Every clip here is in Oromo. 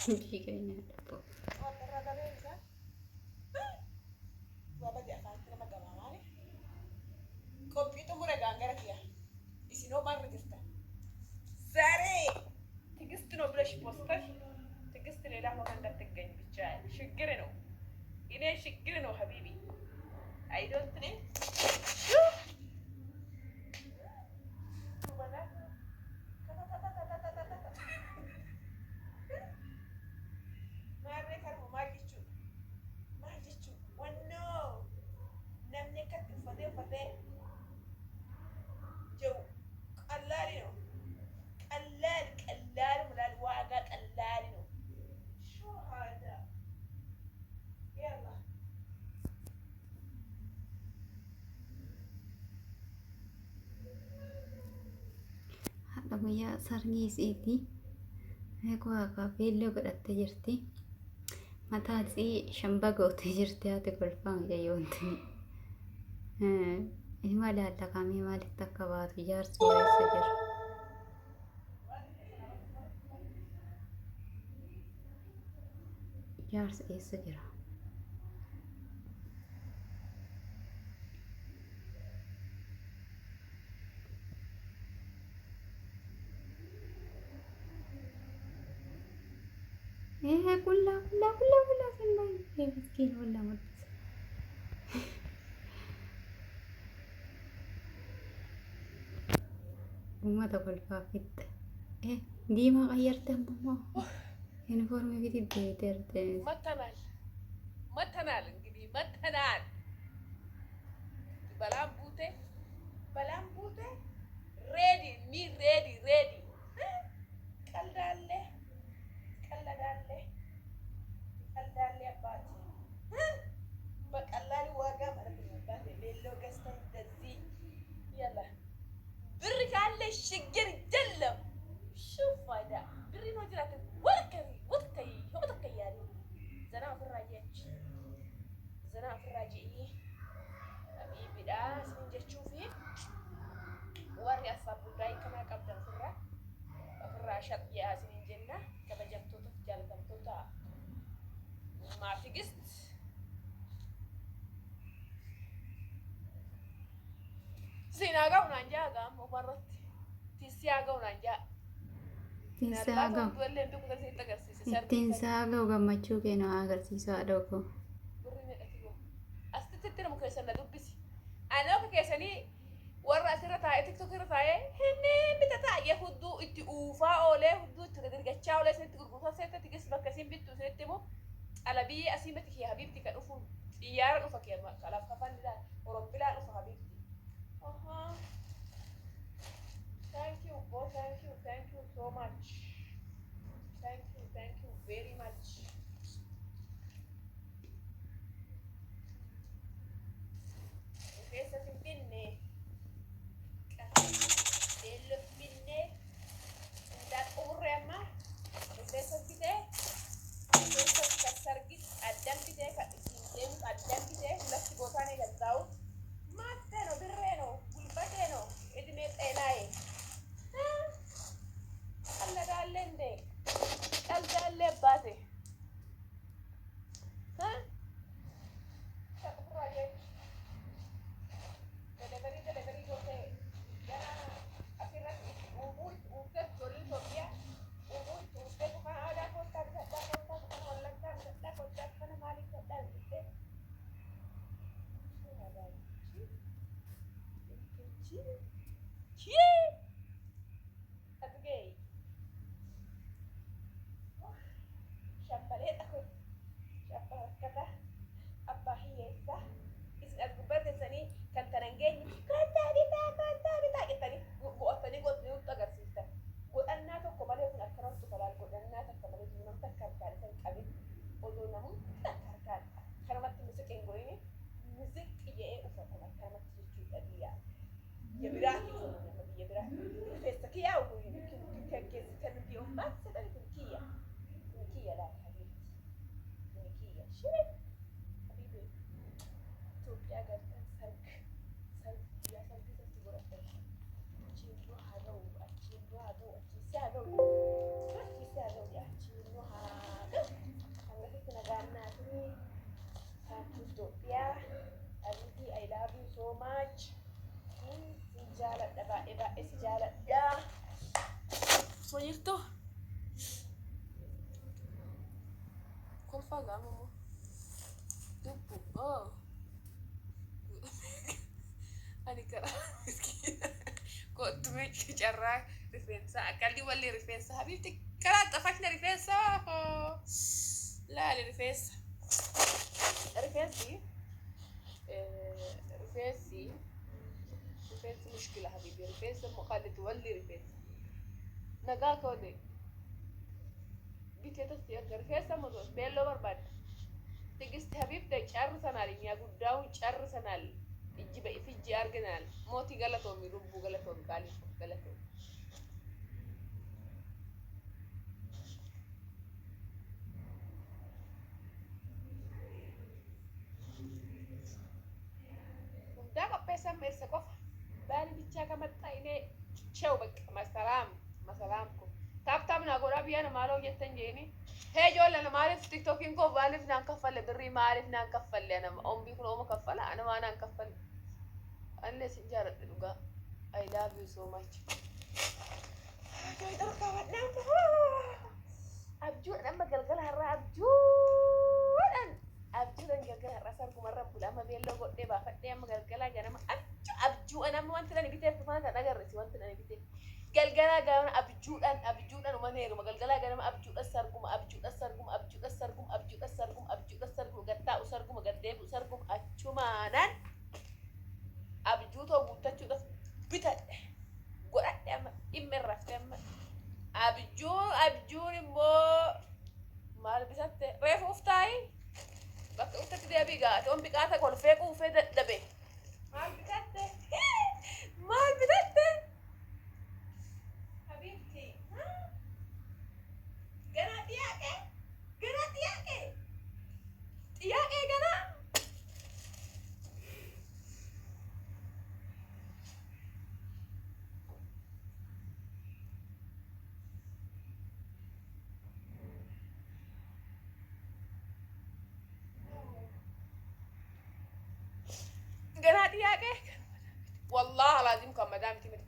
Bigayna po. Computer mura gangara kiya. Isino ban register. Sare. Tigisti no blush poster. Tigisti le lahu kan dat tegain bichai. Shigire no. Ine shigire no habibi. I don't think. Mare karmo magichu. Magichu. One no. Namne kat fade. جو قلالينو قلال ولا الواقع قلالينو شو هذا يلا Haadha guyyaa sargii isiiti. Egaa kaafeelloo godhattee jirti. Mataa isii shambaa gootee jirti haati kolfaa mucayyoonti. Ilma laallaqamee maalitti akka baatu jaarsi eessa jira? Jaarsi eessa jira? Kullaa sembaa miskiin kullaa mul'isa. Uummata kolfaa fitta. Diimaa qayyarte ammoo yuunifoormii biti deebitee متنال انجدي متنال بلان بوته ريدي مي ريدي قلدالله أباتي بقلالي واقع مرة باتي ليلو قستن دزي يلا برك على الشجر جلم شوف هذا بري نوجرات وتكي يعني زنا في الراجعي حبيبي ده سنجة تشوفي وري أصاب الراي كما قبل في الراشد يا سنين جنة كما جمتو تفجال جمتو تا ما في قسط سيناغا ونانجا قام ومرت تيسياغا ونانجا ittiin saaga'u gammachuu keenya agarsiisaa dhoko. Asitti nama keessan dubbisi. Ani akka keessanii warra asirra taa'ee tiktok irra taa'ee inni bitataa hudduu itti uufaa oolee hudduu itti dirgachaa oolee isinitti gurgurtaa seettatti geessu bakka isin bittu isinitti immoo xalabii asii miti kee habiibti kan dhufu xiyyaara dhufa kee kalaaf kafannidha orompilaa dhufa habiibti. Thank you, oh, thank you so much. Thank you very much. Rifeensa finfinnee beello finfinnee indaa xumurree amma rifeensa fitee rifeensa kassargis addan fitee kan ittiin deemu addan fitee lafti bootaan eegantaa'u maasteeno birreeno gulbateeno edimee xeenaa'e qalladaallee baate delivery gootee gara asirratti uumuun uumtee ijoollee Itoophiyaa uumuun uumtee dhufan aadaa koottaa bitadhaa wallaggaa bitadhaa koottaa kana maaliif bitadhaa bittee جالت يا ويرتو كل فاقع ماما دبو أنا كرا مسكينة كنت ماشي جرا ريفنسا أكلي ولا ريفنسا حبيبتي كرا طفشنا ريفنسا لا ريفنسا ريفنسي ريفنسي ريفنسي مشكلة حبيبي ريفنسا مخالد ولي ريفنسا نقا كوني بيتي تستي أكر ريفنسا مدوس بيلو برباد تجست حبيبتي شر سنالي يا قدام شر سنالي يجيب في جار جنال موتي غلطهم يربو غلطهم قالي غلطهم داك بيسا ميرسا قفا بالي بيتشا كما تايني تشاو بك ما سلامكم تاب ناقول أبي أنا مالو جتنجيني هي جول أنا ما أعرف تيك توك إنكو بالف نان كفل بري ما أعرف نان كفل أنا أم بيكون أم كفل أنا ما نان كفل أنا سنجارة تلقى I love you so much أبجو أنا قلقلها الرا أبجو قلقلها الرا صاركم مرة بقول أما بين لو قد دبا فتني أما قلقلها جانا أبجو أنا ما أنت أنا بيتي فما أنا قررت وأنت أنا بيتي قلقلها جانا أبجو أنا وما نيرو ما قلقلها جانا أبجو أسركم قطع أسركم قديم أسركم أشمانا أبجو تو بوتشو ده بيتا قرأت أما إمي رفتم أبجو مو مال بيسات ريف أفتاي بس أفتت دي بيجات أم بيجات أقول فيك وفي دبي مال بيسات حبيبتي جنا تياكي جنا جنا تياكي والله لازم كم مدام تيمة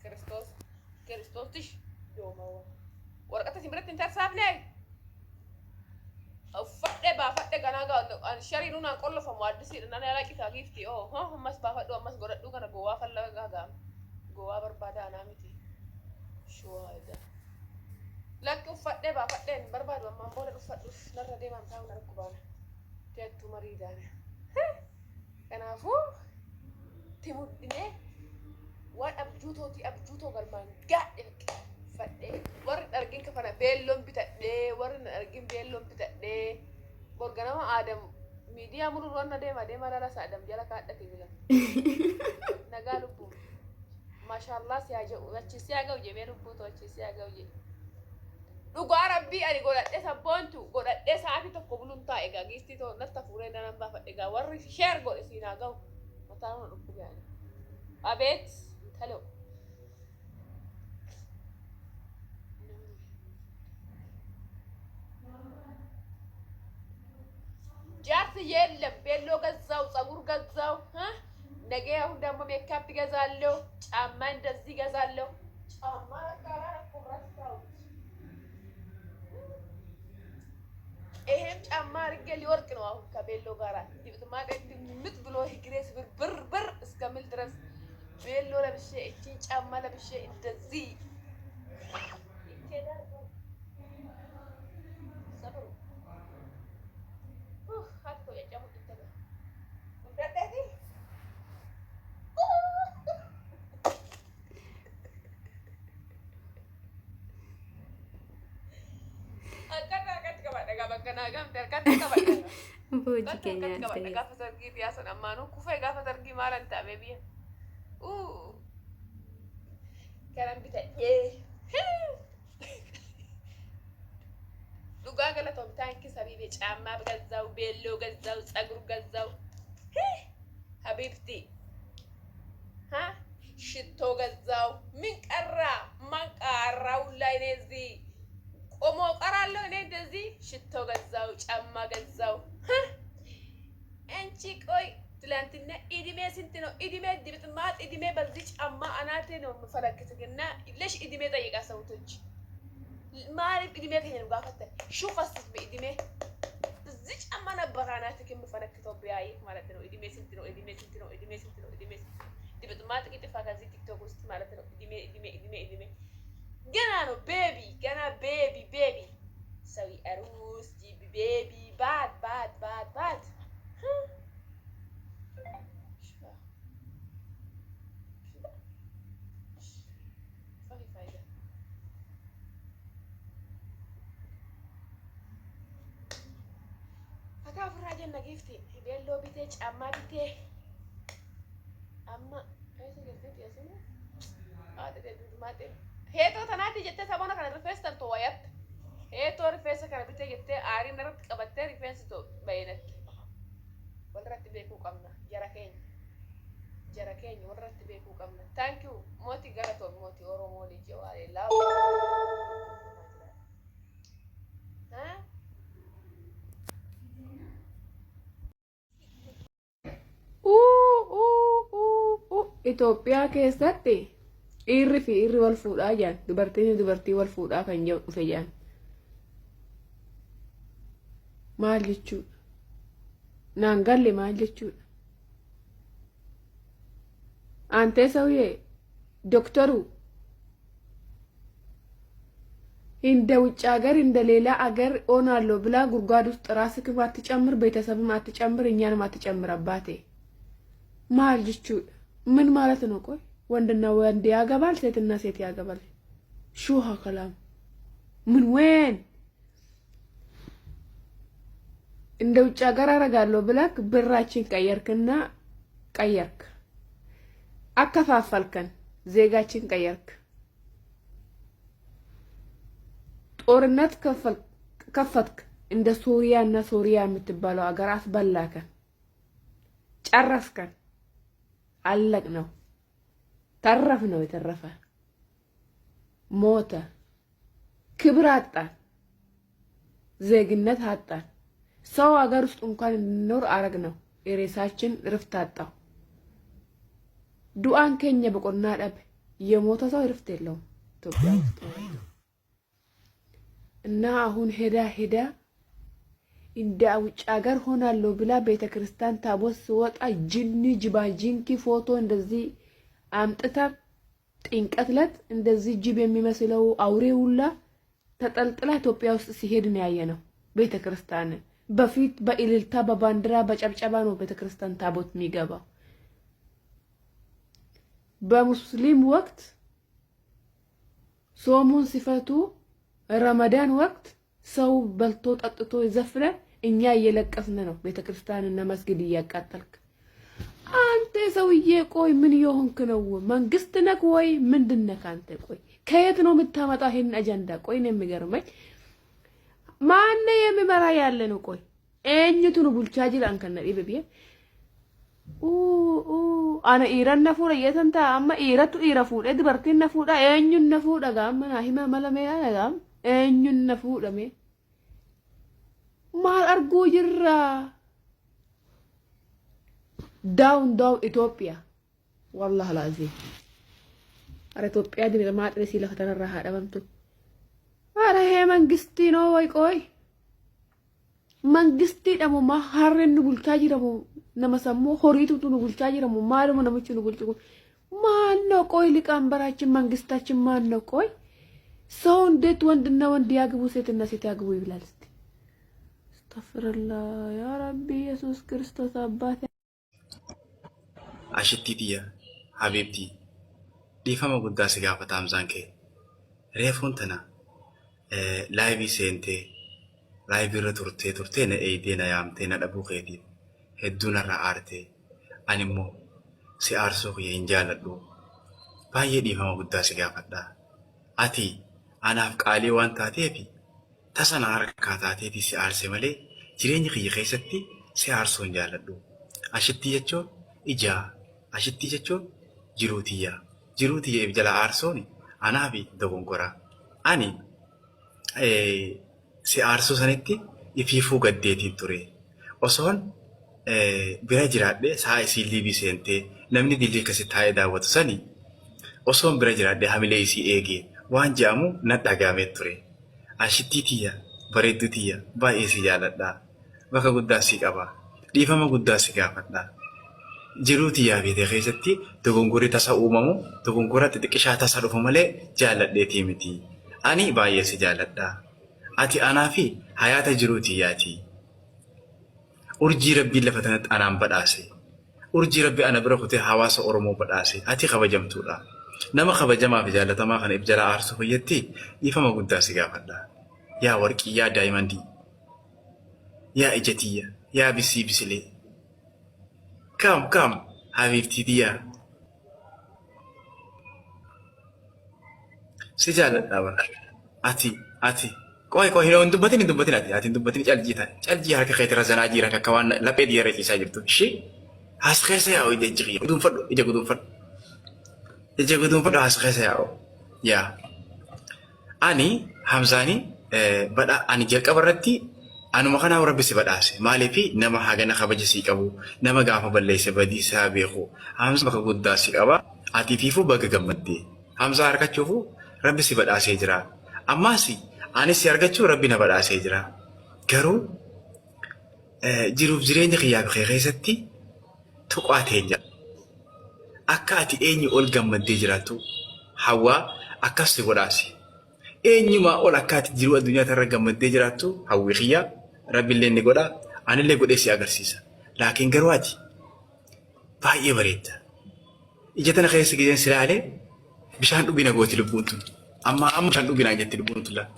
كريستوس تش يوم هو ورقة تمرت انت سافني فتة جنا قال الشري نونا كله فموادسي أنا لا كي تاجيفتي ها هم بس قرأت كنا جوا فلا جوا بربادا أنا متي شو هذا لكن فتة برباد وما بقول فتة نرى دي ما نساو نركبنا تيتو مريضة أنا فو تمدني waan abjuutoo galmaan gaadhe fadhee warri argin kafana beelloon bitadhee borganama aadam miidiyaa muruu wanna deema rarasa adam jala kaadhate bilan nagaa lubbuu maashaallah si haa jedhu achiisi haa ga'u jemee lubbuu too achiisi haa ga'u jedhe dhugaa rabbii ani godhadhee sabboontu godhadhee sa'aatii tokko buluun taa'e egaa giistii too natti hafuuree nanan baafadhe egaa warri sheer godhe siin haa ga'u mataa nama dhukkubi ani abeet hello جارتي يلم بيلو غزاو صبور غزاو ها نجي አሁን ደግሞ ሜካፕ ገዛለሁ ጫማ እንደዚህ ገዛለሁ ጫማ ቀራራ ቆራጣው ይሄም ጫማ አድርጌ ሊወርቅ ነው አሁን ከቤሎ ጋራ ይብትማ ድምት ብሎ ግሬስ ብር እስከምል ድረስ ቤሎ ለብሼ እቺን ጫማ ለብሼ እንደዚህ ይከዳል ሰብሩ ሀቶ ያጫሙ ይተጋ ወዳዳቲ አቀጣቀጥ ከባደ ጋበከና ጋም ተርካት ከባደ Boji keenya ta'e gaafa sargii biyaasan ammaanuu kufee gaafa sargii maalan ta'ame biyya kanan bitadhee dhugaa galatoomtaa inkis habiibee caammaa ገዛው ቤሎ ገዛው ፀጉር ገዛው ሀቢብቲ ሽቶ ገዛው ምን ቀራ ማን ቀራው ላይ እኔ እዚህ ቆሞ ቀራለሁ እኔ እንደዚህ ሽቶ ገዛው ጫማ ገዛው አንቺ ቆይ ትላንትና ኢድሜ ስንት ነው ኢድሜ ድብጥማት ኢድሜ በዚህ ጫማ አናቴ ነው مفرقة قلنا ليش إدمي طيقة صوتك ما أعرف إدمي كهين مقافته شو قصدك بإدمي زيج أما أنا بغاناتك مفرقة طبيعي مالتنا إدمي سنتنا إدمي سنتنا إدمي سنتنا إدمي سنتنا تبي تماتك إتفاق زي تيك توك وست مالتنا إدمي جنانو بيبي سوي أروس جيبي بيبي بعد Akka ofirraa jenna giifti beelloo bitee caammaa bitee amma eessa galteetti asuma haadha duudumaatee heetoo tanaatti jettee saboona kana rifeensa tantu wayatte heetoo rifeensa kana bitee jettee aariin irratti qabattee rifeensi too bayinetti walirratti beekuu qabna jara keenya walirratti beekuu qabna thank you mootii galatoon mootii oromoo lijjee waalee laawu Itoophiyaa keessatti dhiirri fi dhiirri wal fuudhaa jiran dubartiin dubartii wal fuudhaa kan dhufe jiran maal jechuudha? Naan galle maal jechuudha? Antee ሰውዬ ዶክተሩ እንደ ውጭ ሀገር እንደ ሌላ ሀገር ሆናለሁ ብላ ጉድጓድ ውስጥ ራስክም አትጨምር ቤተሰብም አትጨምር እኛንም አትጨምር አባቴ ማል jechuudha? ምን ማለት ነው? ቆይ ወንድና ወንድ ያገባል ሴትና ሴት ያገባል ሹሃ ከላም ምን ወን እንደ ውጭ ሀገር አረጋለሁ ብላክ ብራችን ቀየርክና ቀየርክ አከፋፈልከን ዜጋችን ቀየርክ ጦርነት ከፈትክ እንደ ሶሪያና ሶሪያ የምትባለው ሀገር አስበላከን ጨረስከን علق نو ترف نو يترفه موته كبر عطان زيغنت عطان سو አገር ውስጥ እንኳን እንኖር አረግ ነው የሬሳችን ርፍት አጣው ዱአን ከኛ በቆና ዳብ የሞተ ሰው ርፍት የለውም ኢትዮጵያ ውስጥ እና አሁን ሄዳ እንደ ውጭ ሀገር ሆናለሁ ብላ ቤተክርስቲያን ታቦት ወጣ ጅኒ ጅባጂንኪ ፎቶ እንደዚህ አምጥታ ጥንቀትለት እንደዚህ ጅብ የሚመስለው አውሬ ሁላ ተጠልጥላ ኢትዮጵያ ውስጥ ሲሄድ ነው ያየነው ቤተክርስቲያን በፊት በኢልልታ በባንዲራ በጨብጨባ ነው ቤተክርስቲያን ታቦት የሚገባው በሙስሊም ወቅት ጾሙን ሲፈቱ ረመዳን ወቅት ሰው በልቶ ጠጥቶ ይዘፍናል እኛ እየለቀስን ነው ቤተክርስቲያንና መስጊድ እያቃጠልክ አንተ ሰውዬ ቆይ ምን ይሆንክ ነው መንግስት ነክ ወይ ምንድነክ አንተ ቆይ ከየት ነው የምታመጣው ይሄን አጀንዳ ቆይ ነው የሚገርመኝ ማን የሚመራ ያለ ነው ቆይ እኝቱ ነው ቡልቻጅል አንከነ ይበቢየ አና ኢራን ነፉራ የተንታ አማ ኢራቱ ኢራፉዳ ድበርቲን ነፉዳ እኙን ነፉዳ ጋም ማሂማ መለመያ ጋም እኙን ነፉዳ ሜ ማል አርጎ ይራ ዳውን ኢትዮጵያ والله العظيم አረ ኢትዮጵያ ድን ለማጥረስ ይለፈተነራ ሀዳምቱ አረ ይሄ መንግስቲ ነው ወይ ቆይ መንግስቲ ደግሞ ማሐረን ቡልቻ ጅረሙ ነመሰሙ ሆሪቱቱ ቡልቻ ጅረሙ ማለሙ ነምቹ ቡልቹ ማን ነው ቆይ ሊቀመንበራችን መንግስታችን ማን ነው ቆይ ሰው እንዴት ወንድና ወንድ ያግቡ ሴትና ሴት ያግቡ ይብላል እስቲ አስተግፍሩላህ ያ ረቢ ኢየሱስ ክርስቶስ አባቴ አሽቲቲያ ሀቢብቲ ዲፈማ ጉዳስ ጋፈታም ዛንኬ ሬፎንተና ላይቪ ሴንቴ ላይቪ ቱርቴ ነ ኤዲና ያምቴ ነ ደቡ ኸዲ ሄዱና ራአርቴ አኒሞ ሲአርሶ የንጃለዱ ባየ ዲፈማ ጉዳስ ጋፈዳ አቲ አናፍ ቃሊ ዋንታቴፊ ተሰና አርካታቴቲ ሲአርሴ መሌ ጅሬኝ ኺየ ኸይሰቲ ሲአርሶ እንጃለዱ አሽቲ jechuun ija ashitti jechuun jiruutiyya ibjala aarsooni anaafi dogongora ani si aarsoo sanitti ifiifuu gaddeetiin ture osoon bira jiraadhe saa isii liibii seentee namni dilii akkasi taa'ee daawwatu sani osoon bira jiraadde hamilee isii eegee waan jedhamu na dhagaamee ture. Ashittii tiyya bareedduu tiyya baay'ee si jaaladhaa. Bakka guddaa si qaba. Dhiifama guddaa si gaafadhaa. Jiruu tiyyaa beekee keessatti dogongorri tasa uumamu dogongora xixiqqishaa tasa dhufu malee jaaladheetii miti. Ani baay'ee si jaaladhaa. Ati anaa fi hayaata jiruu tiyyaati. Urjii rabbiin lafa tanatti anaan badhaase. Urjii rabbi ana bira kutee hawaasa Oromoo badhaase. Ati kabajamtuudha. Nama kabajamaa fi jaalatamaa kana ibjala aarsu fayyatti dhiifama guddaa si gaafadha. Yaa warqii, yaa daa'imandii, yaa ija tiyya, yaa bisii bisilee. Kam habiibtii tiyyaa. Si jaaladhaa bara. Ati. Qoy hin dubbatin ati. Ati hin dubbatin caljii harka keetirra zanaa jiran akka waan laphee dhiyeera ciisaa jirtu. Ishee as keessa yaa'u ija guduunfadhu. Ija guduunfadhu as keessa yaa'u. Yaa. Ani Hamzaanii ani jalqaba irratti anuma kanaa rabbi si badhaase. Maaliif nama hagana kabaja sii qabu, nama gaafa balleesse badii isaa beeku. Hamza bakka guddaa si qaba. Ati fiifuu bakka gammaddee. Hamza harkachuufu rabbi si badhaasee jira. Ammaas anis si argachuu rabbi na badhaasee jira. Garuu jiruuf jireenya kiyyaa bikee keessatti tuqaatee jira. Akka ati eenyu ol gammaddee jiraattu hawaa akkas si godhaase. Eenyumaa ol akka ati jiruu addunyaa irra gammaddee jiraattu hawwi kiyyaa rabbiillee ni godha. Anillee godhee si agarsiisa. Laakiin garuu ati baay'ee bareedda. Ija tana keessa gideen si ilaalee bishaan dhugina gooti lubbuun tun. Amma bishaan dhuginaa jetti lubbuun tun laa.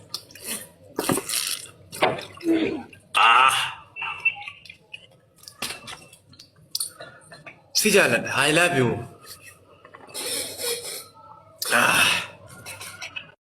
Si jaaladha. I love you.